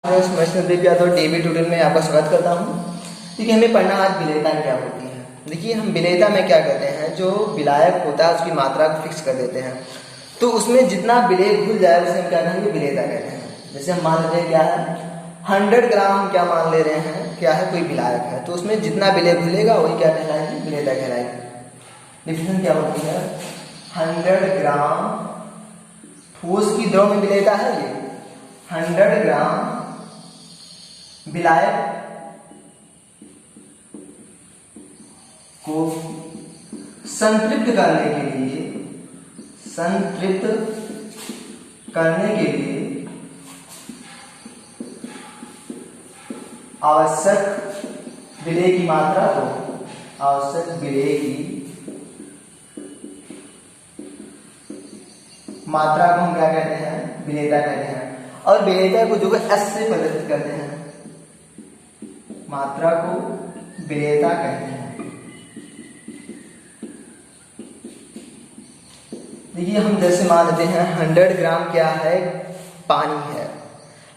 DB tutorial में आपका स्वागत करता हूँ। देखिए, हमें पढ़ना आज विलेयता क्या होती है। देखिए, हम विलेयता में क्या करते हैं, जो विलायक होता है उसकी मात्रा को फिक्स कर देते हैं, तो उसमें जितना विलेय घुल जाए उसे हम क्या कहेंगे, विलेयता कहते हैं। जैसे हम मान लेते हैं क्या है 100 ग्राम, हम क्या मान ले रहे हैं, क्या है कोई विलायक है, तो उसमें जितना विलेय घुलेगा वही क्या कहलाएगी, विलेयता कहलाएगी। डिफिनेशन क्या होती है, 100 ग्राम ठोस की द्रव में विलेयता है, ये 100 ग्राम विलायक को संतृप्त करने के लिए आवश्यक विलेय की मात्रा को हम क्या कहते हैं, विलेयता कहते हैं। और विलेयता को जो है S से प्रदर्शित करते हैं, मात्रा को विलेयता कहते हैं। देखिए, हम जैसे मान लेते हैं 100 ग्राम क्या है, पानी है।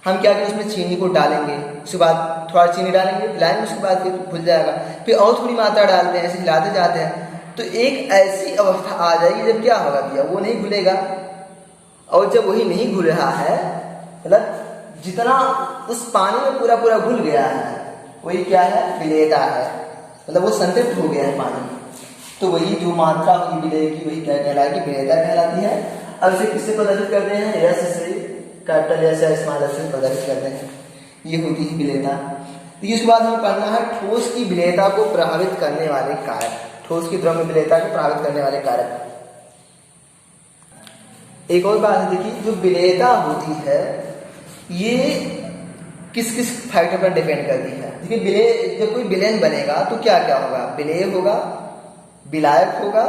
हम क्या करें, उसमें चीनी को डालेंगे, उसके बाद थोड़ा चीनी डालेंगे, हिलाएंगे, उसके बाद फिर घुल जाएगा, फिर और थोड़ी मात्रा डालते हैं, ऐसे हिलाते जाते हैं, तो एक ऐसी अवस्था आ जाएगी जब क्या होगा भैया, वो नहीं घुलेगा। और जब वही नहीं घुल रहा है, मतलब जितना उस पानी में पूरा पूरा घुल गया है वही क्या है, विलेयता है, मतलब वो संतृप्त हो गया है पानी, तो वही जो मात्रा होगी विलेय की वही क्या कहलाएगी, विलेयता कहलाती है। अब इसे किससे प्रदर्शित करते हैं, S से, कैपिटल S या स्मॉल s से प्रदर्शित करते हैं, ये होती है विलेयता। तो इसके बाद हमें पढ़ना है ठोस की विलेयता को प्रभावित करने वाले कारक, ठोस की द्रव में विलेयता को प्रभावित करने वाले कारक। एक और बात है, देखिए जो विलेयता होती है ये किस किस फैक्टर पर डिपेंड करती है। देखिए, विलेय जब कोई विलेयन बनेगा तो क्या क्या होगा, विलेय होगा, विलायक होगा,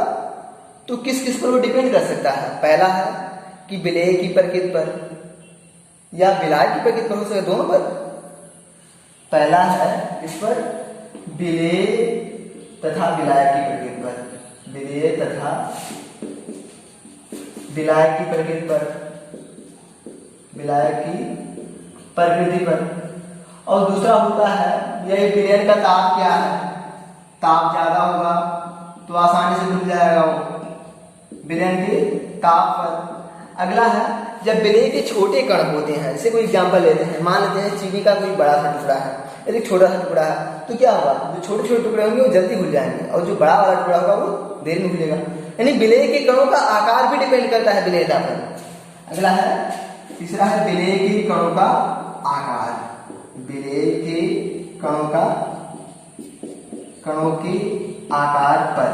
तो किस किस पर वो डिपेंड कर सकता है। पहला है कि विलेय की प्रकृति पर या विलायक की प्रकृति पर हो सकता है, दोनों पर। पहला है इस पर विलेय तथा विलायक की प्रकृति पर, विलेय तथा विलायक की प्रकृति पर, विलायक की प्रकृति पर। और दूसरा होता है यह विलेयन का ताप क्या है, ताप ज्यादा होगा तो आसानी से घुल जाएगा वो विलेयन के ताप पर। अगला है जब विलेय के छोटे कण होते हैं, जैसे कोई एग्जांपल लेते हैं, मान लेते हैं चीनी का कोई बड़ा सा टुकड़ा है, यदि छोटा सा टुकड़ा है तो क्या होगा, जो छोटे छोटे टुकड़े होंगे वो जल्दी घुल जाएंगे, और जो बड़ा वाला टुकड़ा होगा वो देर में घुलेगा। यानी विलेय के कणों का आकार भी डिपेंड करता है विलेयता पर। अगला है तीसरा है विलेय के कणों का आकार, विलेय के कणों के आकार पर।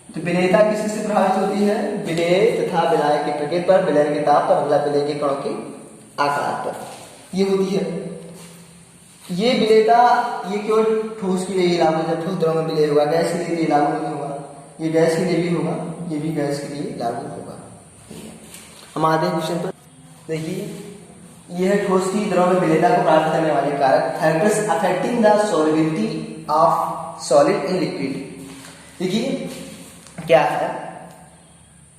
तो विलेयता किससे प्रभावित होती है, विलेय तथा विलायक की प्रकृति पर, विलेयन के ताप पर, अगला विलेय के कणों के आकार पर, ये होती है। ये विलेयता ये केवल ठोस के लिए ही लागू है, जब ठोस द्रव में विलेय होगा, गैस के लिए लागू नहीं होगा। ये गैस के लिए भी होगा, ये भी गैस के लिए लागू होगा। हम आते हैं क्वेश्चन पर। देखिए, यह है ठोस की द्रव में विलेयता को प्राप्त करने वाले कारक, factors affecting the solubility of solid in liquid. देखिए क्या है,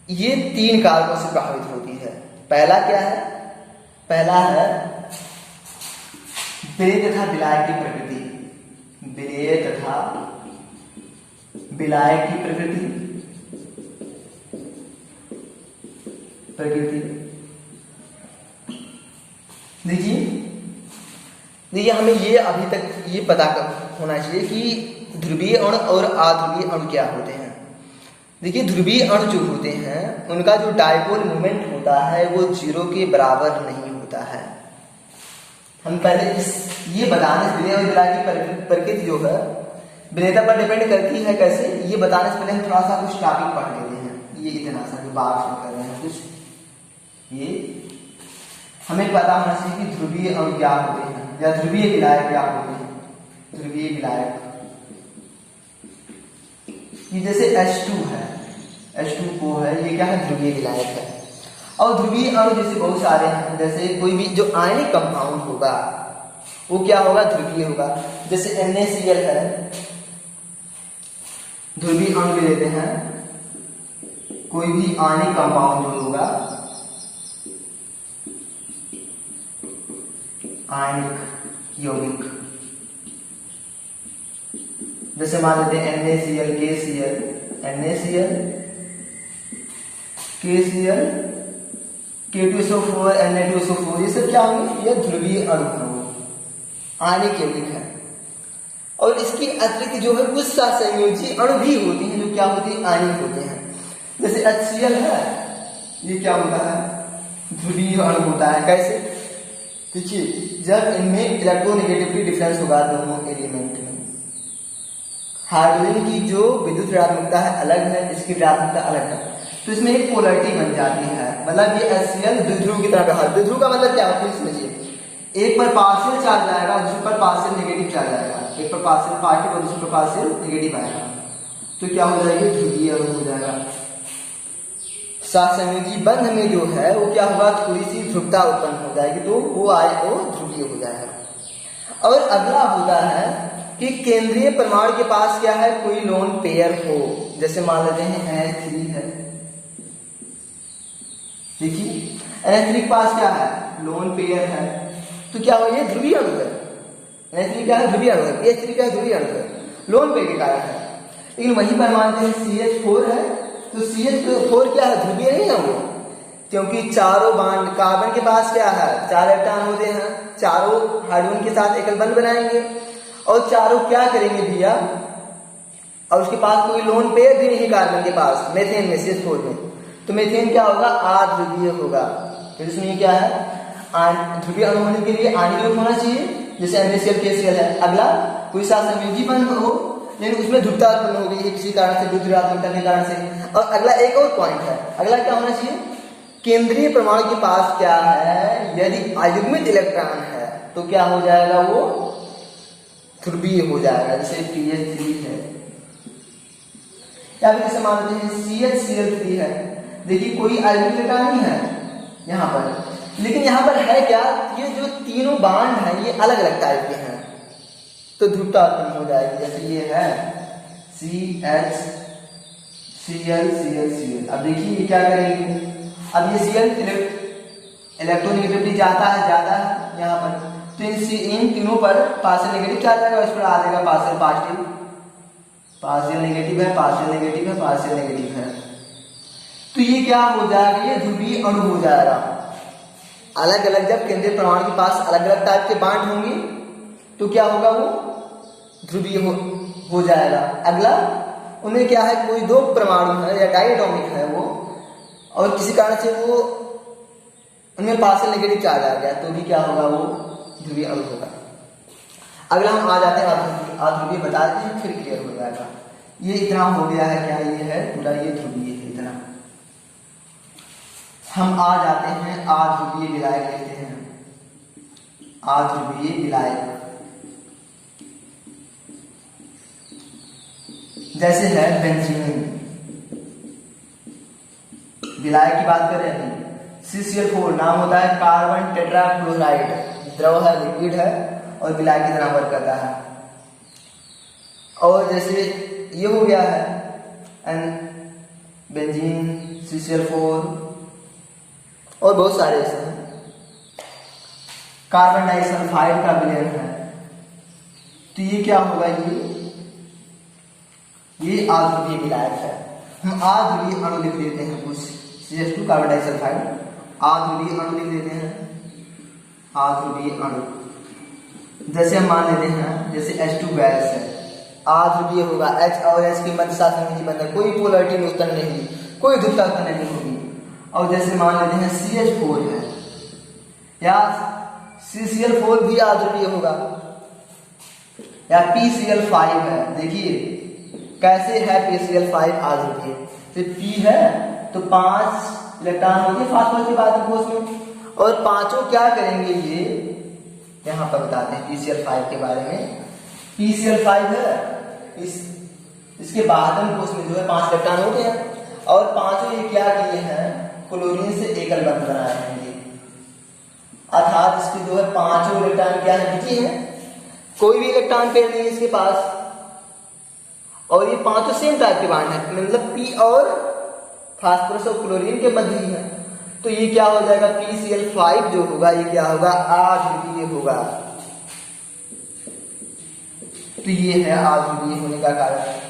ये 3 कारकों से प्रभावित होती है। पहला क्या है, पहला है विलेय तथा विलायक की प्रकृति, विलेय तथा विलायक की प्रकृति। देखिए हमें ये अभी तक ये पता होना चाहिए कि ध्रुवीय अणु और अध्रुवीय अणु क्या होते हैं। देखिए, ध्रुवीय अणु जो होते हैं उनका जो डायपोल मोमेंट होता है वो 0 के बराबर नहीं होता है। हम पहले ये बताने से, विलेय और विलायक की प्रकृति जो है विलेयता पर डिपेंड करती है कैसे, ये बताने से पहले हम थोड़ा सा कुछ टॉपिक पढ़ लेते हैं। ये इतना सा जो बात कर रहे हैं कुछ, ये हमें पता होना चाहिए कि ध्रुवीय अणु क्या होते हैं या ध्रुवीय विलायक क्या होते हैं। ध्रुवीय विलायक ये जैसे H2 है, H2O है, ये क्या है, ध्रुवीय विलायक है। और ध्रुवीय अणु जैसे बहुत सारे हैं, जैसे कोई भी जो आयनिक कंपाउंड होगा वो क्या होगा, ध्रुवीय होगा। जैसे NaCl है, ध्रुवीय अणु भी लेते हैं, कोई भी आयनिक कंपाउंड जो होगा आयनिक यौगिक। जैसे मान लेते हैं NaCl, KCl, NaCl, KCl, K2SO4, Na2SO4, ये सब क्या होंगे? ये ध्रुवीय अणु होंगे, आयनिक यौगिक है। और इसकी अतिरिक्त जो है कुछ सहसंयोजी अणु भी होती हैं जो क्या होती है? आयनिक होते हैं। जैसे HCl है, ये क्या होता है? ध्रुवीय अणु होता है। कैसे? देखिए, जब इनमें इलेक्ट्रोनेगेटिविटी डिफरेंस होगा दोनों एलिमेंट में, हाइड्रोजन की जो विद्युत ऋणात्मकता है अलग है, इसकी ऋणात्मकता अलग है, तो इसमें एक पोलरिटी बन जाती है। मतलब ये HCl द्विध्रुव की तरह व्यवहार। द्विध्रुव का मतलब क्या होता है? समझिए, एक पर पार्शियल चार्ज आएगा, दूसरे पर पार्शियल नेगेटिव चार्ज आएगा, एक पर पार्शियल पॉजिटिव और दूसरे पर पार्शियल नेगेटिव आएगा, तो क्या हो जाएगा? ध्रुवीय अणु हो जाएगा। सहसंयोजी बंध में जो है वो क्या होगा? थोड़ी सी ध्रुवता उत्पन्न हो जाएगी, तो वो ध्रुवीय हो जाएगा। और अगला होता है कि केंद्रीय परमाणु के पास क्या है? कोई लोन पेयर हो। जैसे मान लेते हैं NH3 है, देखिए NH3 के पास क्या है? लोन पेयर है, तो क्या हो? ये ध्रुवीय अणु है। NH3 क्या है? ध्रुवीय अणु है। PH3 क्या है? ध्रुवीय अणु है, लोन पेयर के कारण है। लेकिन वहीं पर मानते हैं CH4 है, तो CH4 क्या है? ध्रुवीय नहीं है वो, क्योंकि चारों बांड कार्बन के पास क्या है? 4 इलेक्ट्रॉन होते हैं, चारों हाइड्रोजन के साथ एकल बंध बनाएंगे और चारों क्या करेंगे भैया? और उसके पास कोई लोन पेयर भी नहीं कार्बन के पास, मेथेन में, CH4 में, तो मेथेन क्या होगा? अध्रुवीय होगा। तो इसमें क्या है? ध्रुवीय अणु होने के लिए आयनिक यौगिक होना चाहिए, जैसे NaCl, KCl है। अगला कोई सहसंयोजी बंध हो, लेकिन उसमें ध्रुवता उत्पन्न हो गई है किसी कारण से, विद्युत ऋणात्मकता के कारण से। और अगला एक और पॉइंट है, अगला क्या होना चाहिए? केंद्रीय परमाणु के पास क्या है? यदि अयुग्मित इलेक्ट्रॉन है तो क्या हो जाएगा? वो ध्रुवीय हो जाएगा। जैसे PH3 है, या फिर जैसे मान लेते हैं CHCl3 है। देखिए, कोई अयुग्मित इलेक्ट्रॉन नहीं है यहाँ पर, लेकिन यहाँ पर है क्या? ये जो तीनों बांड हैं ये अलग अलग टाइप के हैं, तो ध्रुवता उत्पन्न हो जाएगी। जैसे ये है CHCl, अब देखिए ये क्या करेंगे? अब ये Cl इलेक्ट्रोनेगेटिविटी जाता है, ज्यादा है यहाँ पर, तो इन तीनों पर पार्शियल नेगेटिव चार्ज आएगा, इस पर आ जाएगा पार्शियल पॉजिटिव, पार्शियल नेगेटिव है, पार्शियल नेगेटिव है, पार्शियल नेगेटिव है, तो ये क्या हो जाएगा? ये ध्रुवीय अणु हो जाएगा। अलग अलग जब केंद्रीय परमाणु के पास अलग अलग टाइप के बांड होंगे तो क्या होगा? वो ध्रुवीय हो जाएगा। अगला, उनमें क्या है? कोई दो परमाणु है या डायटोमिक है वो, और किसी कारण से वो उनमें पार्शियल नेगेटिव चार्ज आ गया, तो भी क्या होगा? वो ध्रुवीय अणु होगा। अगला हम आ जाते हैं अध्रुवीय, बता देते हैं, फिर क्लियर हो जाएगा। ये इतना हो गया है, क्या ये है? पूरा ये ध्रुवीय है इतना। हम आ जाते हैं अध्रुवीय विलायक लेते हैं। अध्रुवीय विलायक जैसे है बेंजीन, विलायक की बात कर रहे हैं। CCl4 नाम होता है कार्बन टेट्राक्लोराइड, द्रव है, लिक्विड है और विलायक की तरह वर्क करता है। और जैसे ये हो गया है बेंजीन, CCl4 और बहुत सारे ऐसे हैं। कार्बन डाइसल्फाइड का विलयन है, तो ये क्या होगा? ये अध्रुवीय विलायक है। हम अध्रुवीय अणु लिख देते हैं कुछ, CH2 कार्बन डाइसल्फाइड, अध्रुवीय अणु लिख देते हैं, अध्रुवीय अणु। जैसे हम मान लेते हैं, जैसे H2 गैस है, अध्रुवीय होगा, H और H के मध्य सहसंयोजी बंध है, कोई पोलरिटी उत्पन्न नहीं होगी, कोई ध्रुवता उत्पन्न नहीं होगी। और जैसे मान लेते हैं CH4 है, या CCl4 भी अध्रुवीय होगा, या PCl5 है। देखिए कैसे है PCl5 अध्रुवीय, तो P है तो 5 इलेक्ट्रॉन होंगे फास्फोरस के बाद में, और पांचों क्या करेंगे? ये यहाँ पर बताते हैं PCl5 के बारे में। PCl5 है, इसके बाद में जो है 5 इलेक्ट्रॉन हो गए हैं, और पांचों ये क्या किए हैं? क्लोरीन से एकल बंध बनाए हैं ये, अर्थात इसके जो है पांचों इलेक्ट्रॉन क्या है? बिजी है, कोई भी इलेक्ट्रॉन पेयर नहीं है इसके पास, और ये पांचों सेम टाइप के बांड है, मतलब P और फास्फोरस और क्लोरीन के मध्य ही है, तो ये क्या हो जाएगा, PCl5 जो होगा ये क्या होगा, आध्रुवीय होगा। तो ये है आध्रुवीय होने का कारण।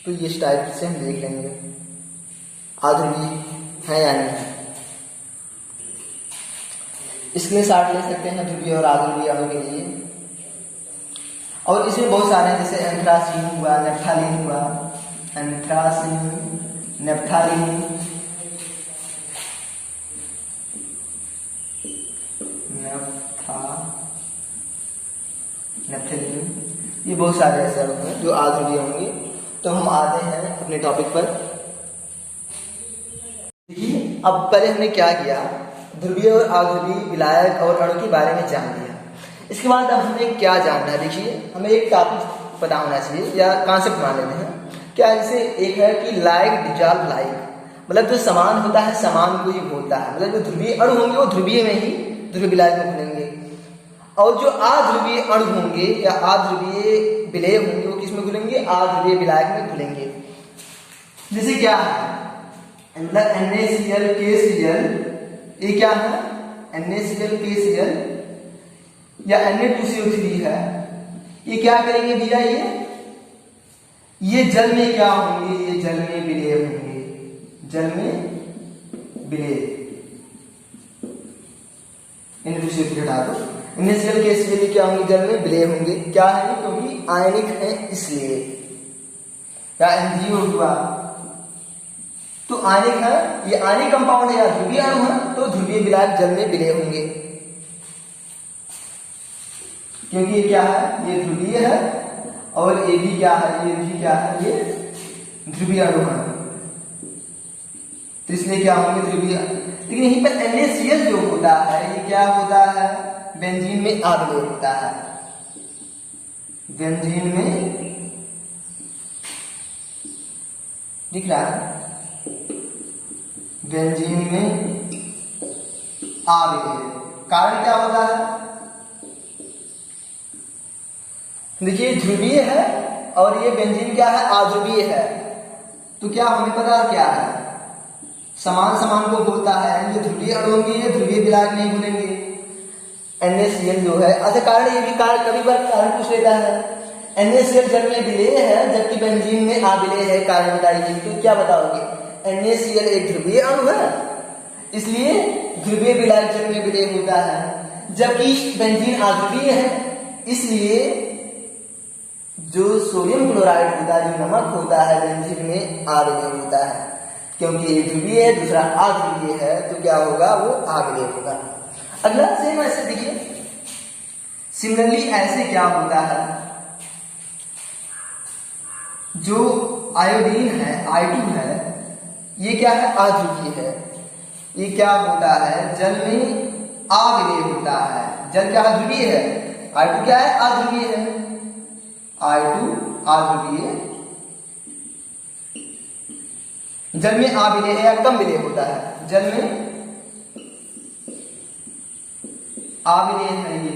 तो ये इस टाइप से हम देख लेंगे आध्रुवीय है या नहीं। इसके लिए शॉर्ट ले सकते हैं ध्रुवीय और आध्रुवीय अणु के लिए। और इसमें बहुत सारे हैं, जैसे एंथ्रासीन हुआ, नेप्थालीन हुआ, एंथ्रासीन, नेप्थालीन, नेप्थालीन, ये बहुत सारे ऐसे अणु हैं जो आध्रुवीय होंगे। तो हम आते हैं अपने टॉपिक पर। देखिए अब पहले हमने क्या किया, ध्रुवीय और आध्रुवीय विलायक और अणु के बारे में जान लिया। इसके बाद अब हमें क्या जानना है, देखिए हमें एक टॉपिक पता होना चाहिए या कॉन्सेप्ट मान लेते हैं। क्या जैसे एक है कि लाइक डिजॉल्व लाइक, मतलब जो समान होता है समान को ही बोलता है, मतलब जो ध्रुवीय अणु होंगे वो ध्रुवीय में ही ध्रुवीय विलायक में घुलेंगे, और जो अध्रुवीय अणु होंगे या अध्रुवीय विलेय होंगे वो किस में घुलेंगे, अध्रुवीय विलायक में घुलेंगे। जैसे क्या है, मतलब NaCl KCl, ये क्या है NaCl KCl या Na2CO3 है, ये क्या करेंगे भैया, ये जल में क्या होंगे, ये जल में विलेय होंगे, जल में विलेय। Na2CO3 हटा दो, NaCl KCl क्या होंगे, जल में विलेय होंगे। क्या है, क्योंकि आयनिक है इसलिए। या NGO हुआ तो आयनिक है, ये आयनिक कंपाउंड है या ध्रुवीय अणु है, तो ध्रुवीय विलायक जल में विलेय होंगे, क्योंकि ये क्या है, ये ध्रुवीय है, और ये भी क्या है, ये भी क्या है, ये ध्रुवीय अणु है, तो इसलिए क्या होंगे, ध्रुवीय। लेकिन यहीं पर NaCl जो होता है ये क्या होता है, बेंजीन में अविलेय होता है, बेंजीन में दिख रहा है, बेंजीन में अविलेय। कारण क्या होता है, देखिए ध्रुवीय है और ये बेंजीन क्या है, अध्रुवीय है, तो क्या हमें पता क्या है, समान समान को बोलता है, जो ध्रुवीय अणु होंगे ये ध्रुवीय विलायक नहीं घुलेंगे। NaCl जो है, अच्छा कारण ये भी कारण कभी बार कारण पूछ लेता है, NaCl जल में विलेय है जबकि बेंजीन में अविलेय है, कारण बताइए, तो क्या बताओगे, NaCl एक ध्रुवीय अणु है इसलिए ध्रुवीय विलायक जल में विलेय होता है, जबकि बेंजीन अध्रुवीय है इसलिए जो सोडियम क्लोराइड होता है, जो नमक होता है, बेंजीन में अविलेय होता है, क्योंकि एक ध्रुवीय है दूसरा अध्रुवीय है, तो क्या होगा, वो अविलेय होगा। अगला सेम ऐसे देखिए, सिमिलरली ऐसे क्या होता है, जो आयोडीन है I2 है, ये क्या है, अध्रुवीय है, ये क्या होता है, जल में अविलेय होता है, जल क्या ध्रुवीय है, I2 क्या है, अध्रुवीय है, I2 अध्रुवीय, जल में अविलेय है या कम विलेय होता है, जल में अविलेय है ये,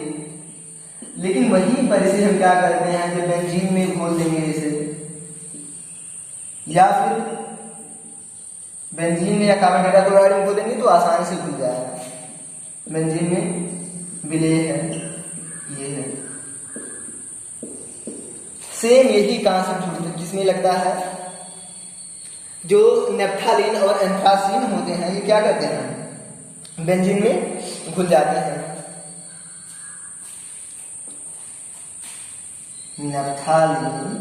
लेकिन वहीं पर इसे हम क्या करते हैं, जब बेंजीन में घोल देंगे इसे, या फिर बेंजीन में या कार्बन टेट्राक्लोराइड में घोल देंगे तो आसानी से घुल जाएगा, बेंजीन में विलेय है, ये है। सेम यही कॉन्सेप्ट जिसमें लगता है, जो नेप्थालीन और एंथ्रासीन होते हैं ये क्या करते हैं, बेंजीन में घुल जाते हैं। नेप्थालीन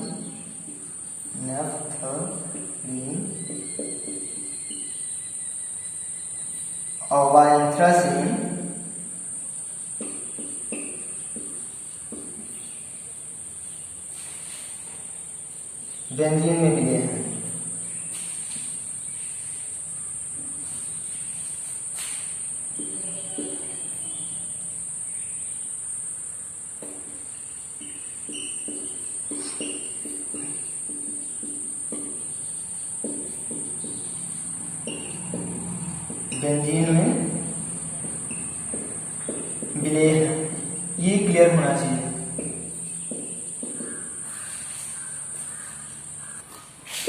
और एंथ्रासीन बेंजीन में विलेय है। बेंजीन में विलेय है, ये क्लियर होना चाहिए।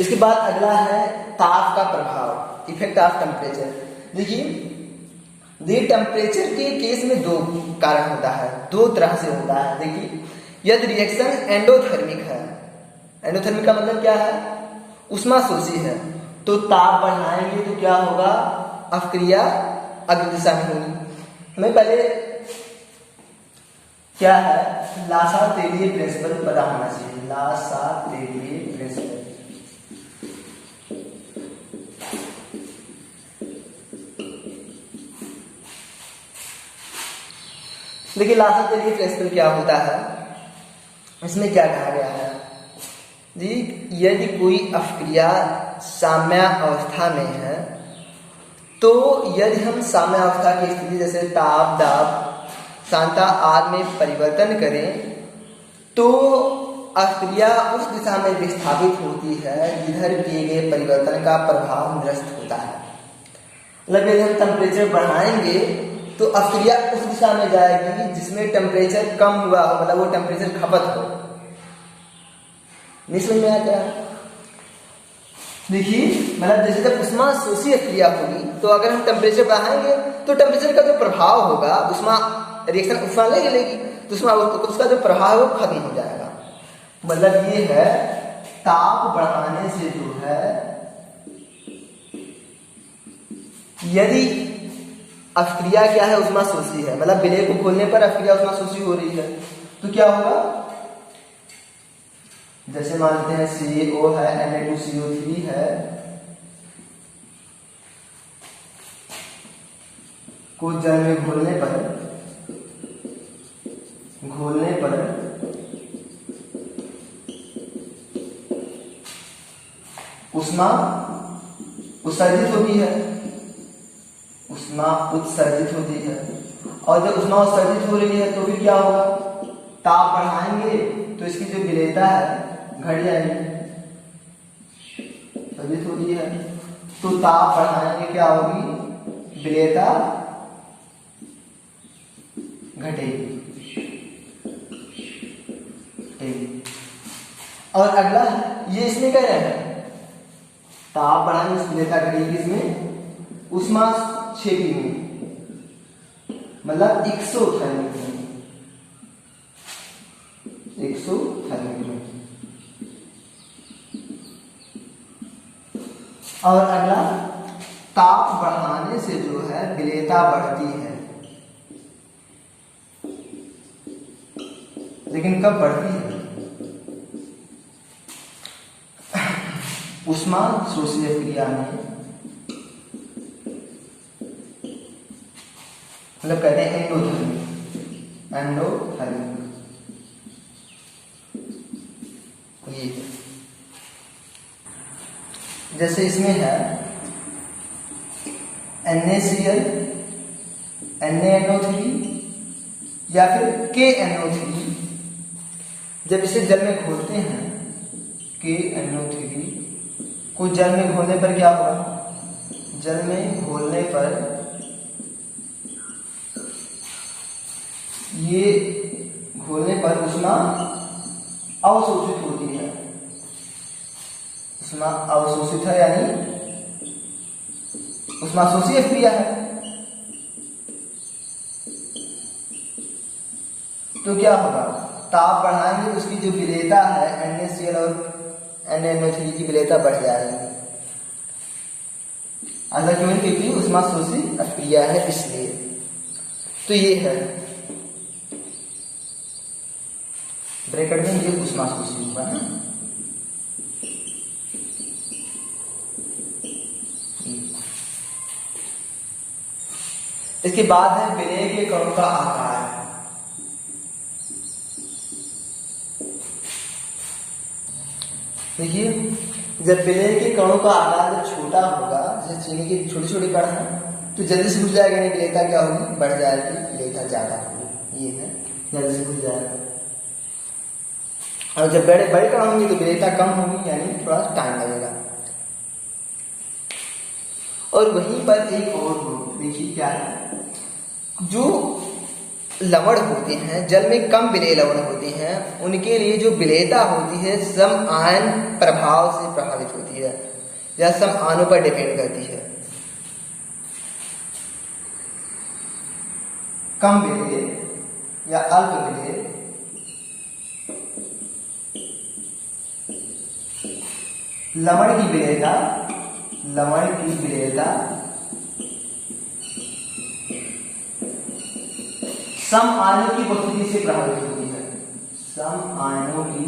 इसके बाद अगला है ताप का प्रभाव। Effect of temperature. देखिए, ये टेम्परेचर के केस में दो कारण होता है, दो तरह से होता है। देखिए, यदि रिएक्शन एंडोथर्मिक है, एंडोथर्मिक का मतलब क्या है, उष्माशोषी है, तो ताप बढ़ाएंगे तो क्या होगा, अपक्रिया अग्र दिशा में होगी। हमें पहले क्या है, लासा-तेलिए प्रिंसिपल पता होना चाहिए। लासा-तेलिए प्रिंसिपल, देखिए लासा-तेलिए प्रिंसिपल क्या होता है, इसमें क्या कहा गया है जी, यदि कोई अपक्रिया साम्य अवस्था में है, तो यदि हम साम्य अवस्था की स्थिति जैसे ताप, दाब, सांता आदि में परिवर्तन करें, तो अपक्रिया उस दिशा में विस्थापित होती है जिधर किए गए परिवर्तन का प्रभाव निरस्त होता है। मतलब यदि हम टेम्परेचर बढ़ाएंगे तो अपक्रिया उस दिशा में जाएगी जिसमें टेम्परेचर कम हुआ हो, मतलब वो टेम्परेचर खपत हो। नहीं समझ में आया क्या? देखिए, मतलब जैसे जब उष्माशोषी क्रिया होगी, तो अगर हम टेम्परेचर बढ़ाएंगे तो टेम्परेचर का जो प्रभाव होगा, उष्मा रिएक्शन उष्मा लेगी, तो उसका जो प्रभाव है वो खत्म हो जाएगा। मतलब ये है, ताप बढ़ाने से जो है, यदि अपक्रिया क्या है, उष्माशोषी है, मतलब विलेय को खोलने पर अपक्रिया उष्माशोषी हो रही है, तो क्या होगा, जैसे मानते हैं CaO है, Na2CO3 है, को जल में घोलने पर उष्मा उत्सर्जित होती है, और जब उष्मा उत्सर्जित हो रही है तो फिर क्या होगा, ताप बढ़ाएंगे तो इसकी जो विलेयता है घट जाएगी, उत्सर्जित हो रही है, तो ताप बढ़ाएंगे क्या होगी, विलेयता घटेगी। और अगला ये इसमें कह रहे हैं, ताप बढ़ाने से विलेयता घटेगी, इसमें उष्माक्षेपी में, मतलब एक्सोथर्मिक में, और अगला, ताप बढ़ाने से जो है विलेयता बढ़ती है, लेकिन कब बढ़ती है, उष्माशोषी क्रिया में, मतलब कहते हैं एंडोथर्मिक। ये जैसे इसमें है NaCl, NaNO3 या फिर KNO3, जब इसे जल में घोलते हैं, KNO3 को जल में घोलने पर क्या होगा, जल में घोलने पर ये घोलने पर उष्मा अवशोषित होती है, उष्मा अवशोषित है, यानी उष्माशोषी क्रिया है। तो क्या होगा, ताप बढ़ाएंगे तो उसकी जो विलेयता है NaCl और NaNO3 की विलेयता बढ़ जाएगी। ऐसा क्यों? क्योंकि उष्माशोषी क्रिया है, इसलिए। तो ये है ब्रैकेट में, ये उष्माशोषी होगा ना। इसके बाद है विलेय के कणों का आकार। देखिए, जब विलेय के कणों का आकार जब छोटा होगा, जैसे चीनी के छोटे छोटे कण हैं, तो जल्दी से घुल जाएगा, नहीं विलेयता क्या होगी, बढ़ जाएगी, विलेयता ज्यादा होगी। ये है, जल्दी से घुल जाएगा। और जब बड़े बड़े कण होंगे तो विलेयता कम होगी, यानी थोड़ा टाइम लगेगा। और वहीं पर एक और ग्रुप, देखिए क्या है, जो लवण होते हैं, जल में कम विलेय लवण होते हैं, उनके लिए जो विलेयता होती है सम आयन प्रभाव से प्रभावित होती है, या सम आयनों पर डिपेंड करती है। कम विलेय या अल्प विलेय लवण की विलेयता सम आयनों की उपस्थिति से प्रभावित होती है। सम आयनों की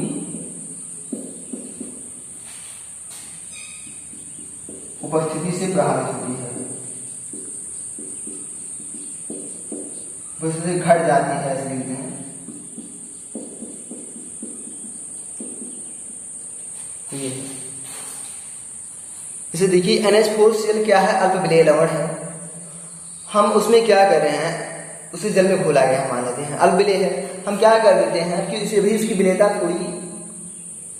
उपस्थिति से प्रभावित होती है, उपस्थिति घट जाती है ऐसे लिखते हैं। ये इसे देखिए NH4Cl क्या है, अल्प विलेय लवण है। हम उसमें क्या कर रहे हैं, उसे जल में घोला गया मान लेते हैं, अल्प विलेय है। हम क्या कर देते हैं कि उसे भी इसकी विलेयता थोड़ी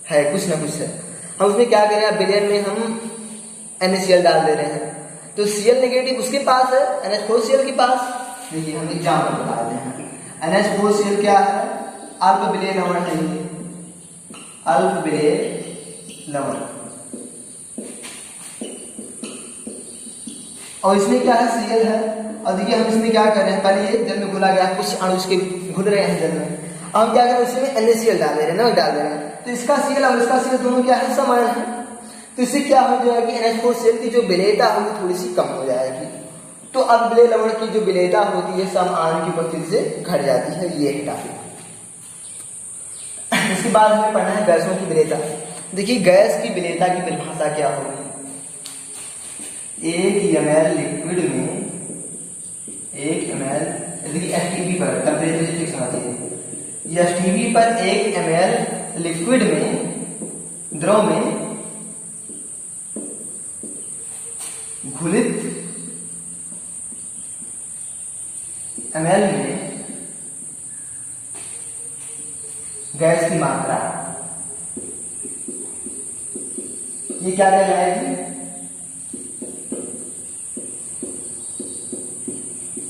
है, कुछ ना कुछ है। हम उसमें क्या कर रहे हैं, विलेय में हम NaCl डाल दे रहे हैं, तो Cl नेगेटिव उसके पास है, NH4Cl के पास। देखिए हम एग्जाम्पल बता रहे हैं, NH4Cl क्या है, अल्प विलेय लवण है, अल्प विलेय लवण। और इसमें क्या है, Cl है। और देखिए हम इसमें क्या कर रहे हैं, पहले ये जल में घुला गया, कुछ अणु इसके घुल रहे हैं जल में। अब हम क्या कर रहे हैं, उसमें NaCl डाल दे रहे हैं, ना डाल दे रहे हैं। तो इसका Cl और इसका Cl दोनों क्या है, सम आयन है। तो इससे क्या हो जाएगा कि NH4Cl की जो विलेयता होगी थोड़ी सी कम हो जाएगी। तो अब विलेय लवण की जो विलेयता होती है सम आयन की उपस्थिति से घट जाती है। ये एक टॉपिक। इसके बाद हमें पढ़ना है गैसों की विलेयता। देखिए गैस की विलेयता की परिभाषा क्या होगी, 1 ml लिक्विड में 1 ml STP पर टेम्परेचर फिक्स होना चाहिए। STP पर 1 ml लिक्विड में द्रव में घुलित ml में गैस की मात्रा, ये क्या कहलाएगी,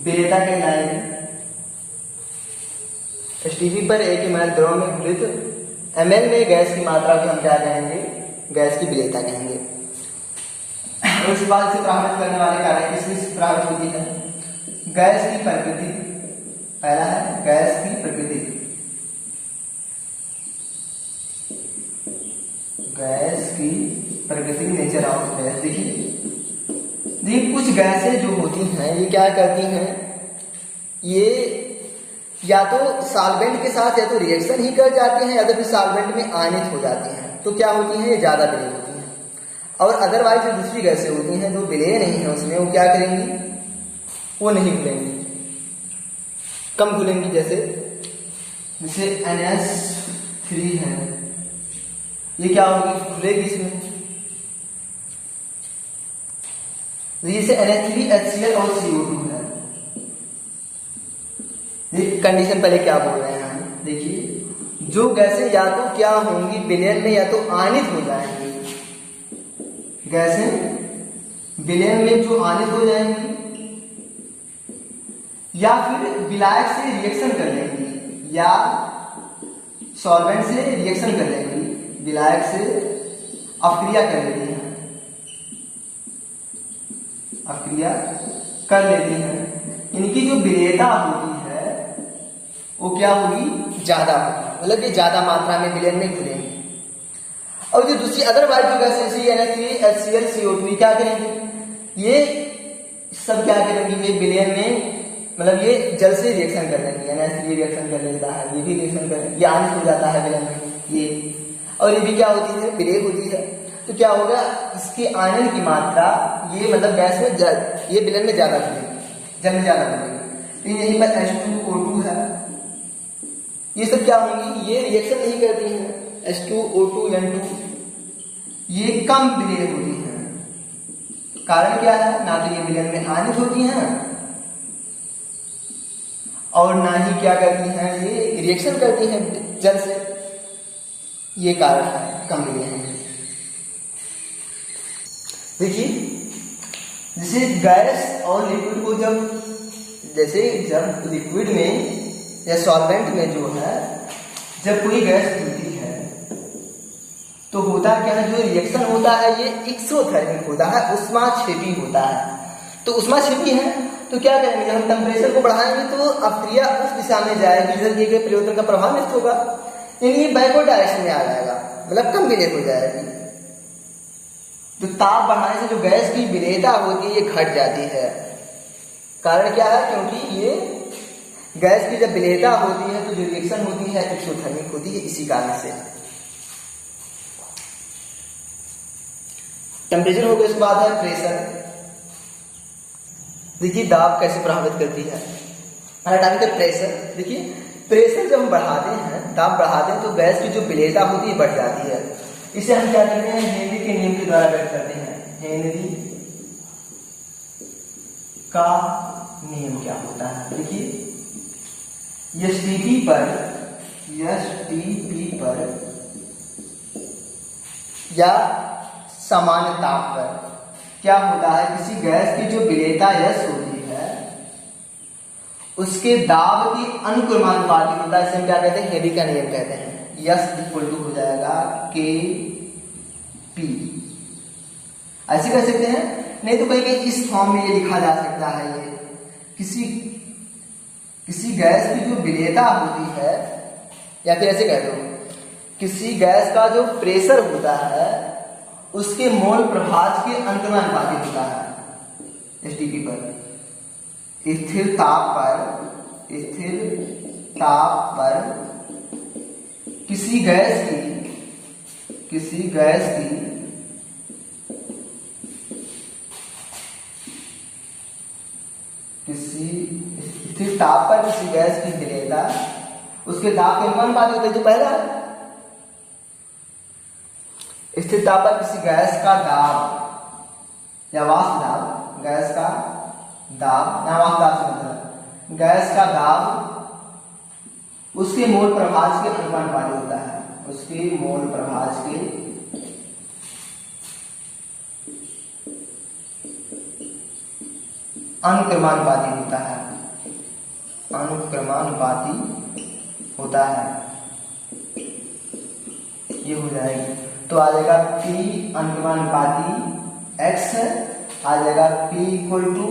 विलेयता कहलाएगी। STP पर 1 ml द्रव में घुलित ml में गैस की मात्रा को हम क्या कहेंगे, गैस की विलेयता कहेंगे। और इस बात से प्रभावित करने वाले कारक किससे प्रभावित होती है, गैस की प्रकृति। पहला है गैस की प्रकृति, गैस की प्रकृति, नेचर ऑफ गैस। देखिए कुछ गैसें जो होती हैं ये क्या करती हैं, ये या तो सॉल्वेंट के साथ या तो रिएक्शन ही कर जाती हैं या तो फिर सॉल्वेंट में आयनित हो जाती हैं। तो क्या होती हैं, ये ज्यादा विलेय होती हैं। और अदरवाइज जो दूसरी गैसें होती हैं जो विलेय नहीं है उसमें, वो क्या करेंगी, वो नहीं घुलेंगी, कम घुलेंगी। जैसे NH3 है, ये क्या होगी, घुलेगी इसमें। जैसे NH3 HCl और CO2 है। ये कंडीशन पहले क्या बोल रहे हैं हम, देखिए जो गैसें या तो क्या होंगी विलयन में या तो आयनित हो जाएंगी, गैसें विलयन में जो आयनित हो जाएंगी या फिर विलायक से रिएक्शन कर लेंगी या सॉल्वेंट से रिएक्शन कर लेंगी, विलायक से अपक्रिया कर लेती हैं, अपक्रिया कर लेती हैं। इनकी जो विलेयता होती है वो क्या होगी, ज्यादा होगी, मतलब ये ज्यादा मात्रा में विलयन में घुलेंगे। और जो दूसरी अदरवाइज जो गैसें NH3 HCl CO2 क्या करेंगे, ये सब क्या करेंगे, ये विलयन में मतलब ये जल से रिएक्शन कर लेंगे, NH3 रिएक्शन कर लेता है, ये भी रिएक्शन कर, ये आयनित हो जाता है विलयन में ये, और ये भी क्या होती है, विलेय होती है। तो क्या होगा, इसके आयन की मात्रा ये मतलब गैस में ये विलयन में ज्यादा घुलेगी, जल में ज्यादा घुलेगी। तो यहीं पर H2O2 है, ये सब क्या होंगी, ये रिएक्शन नहीं करती हैं, H2O2N2 ये कम विलेय होती हैं। कारण क्या है, ना तो ये विलयन में आयनित होती हैं और ना ही क्या करती हैं, ये रिएक्शन करती हैं जल से, ये कारण है कम विलेय है। देखिए जैसे गैस और लिक्विड को जब लिक्विड में या सॉल्वेंट में जो है जब कोई गैस घुलती है तो होता क्या है, जो रिएक्शन होता है ये एक्सोथर्मिक होता है, उष्माक्षेपी होता है। तो उष्माक्षेपी है तो क्या करेंगे, जब हम टेम्परेचर को बढ़ाएंगे तो अपक्रिया उस दिशा में जाएगी जिधर दिए गए परिवर्तन का प्रभाव नष्ट होगा, यानी बैकवर्ड डायरेक्शन में आ जाएगा, मतलब कम विलेय हो जाएगी। तो ताप बढ़ाने से जो गैस की विलेयता होती है ये घट जाती है। कारण क्या है, क्योंकि ये गैस की जब विलेयता होती है तो जो रिएक्शन होती है एक्सोथर्मिक होती है, इसी कारण से। टेम्परेचर हो गया, इसके बाद है प्रेशर। देखिए दाब कैसे प्रभावित करती है। प्रेशर, देखिए प्रेशर जब हम बढ़ाते हैं, दाब बढ़ाते हैं तो गैस की जो विलेयता होती है बढ़ जाती है। इसे हम क्या करते हैं, हेनरी के नियम के द्वारा व्यक्त करते हैं। हेनरी का नियम क्या होता है, देखिए एसटीपी पर या सामान्य ताप पर क्या होता है, किसी गैस की जो विलेयता यस होती है उसके दाब की अनुक्रमानुपाती होता है। इसे हम क्या कहते हैं, हेनरी का नियम कहते हैं। यस इक्वल टू हो जाएगा के पी। ऐसे कह सकते हैं, नहीं तो कहीं कहीं इस फॉर्म में ये लिखा जा सकता है, ये किसी गैस की जो विलेयता होती है, या फिर ऐसे कह दो किसी गैस का जो प्रेशर होता है उसके मोल प्रभाज के अनुक्रमानुपाती होता है। एसटीपी पर स्थिर ताप पर किसी गैस की स्थिर ताप पर किसी गैस की विलेयता उसके दाब के अनुपाती होता है, जो पहला है। स्थिर ताप पर किसी गैस का दाब या वाष्प दाब, गैस का दाब या वाष्प दाब से मतलब गैस का दाब उसके मोल प्रभाज के अनुपाती होता है, उसके मोल प्रभाज के अनुक्रमानुपाती होता है, ये हो जाएगी। तो आ जाएगा P अनुक्रमानुपाती x आ जाएगा P इक्वल टू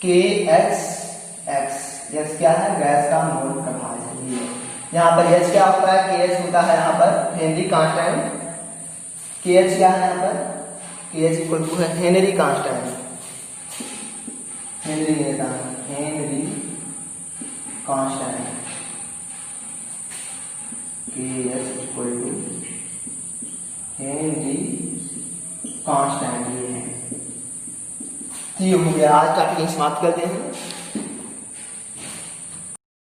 के एक्स एक्स क्या है, गैस का मोल प्रभाज है। यहाँ पर H क्या होता है, के एच होता है यहाँ पर हेनरी कांस्टेंट। के एच क्या है यहाँ पर, के एच इक्वल टू है Henry constant, Henry constant K H equal to Henry constant, ये है। तो ये हो गया, आज टॉपिक समाप्त करते हैं।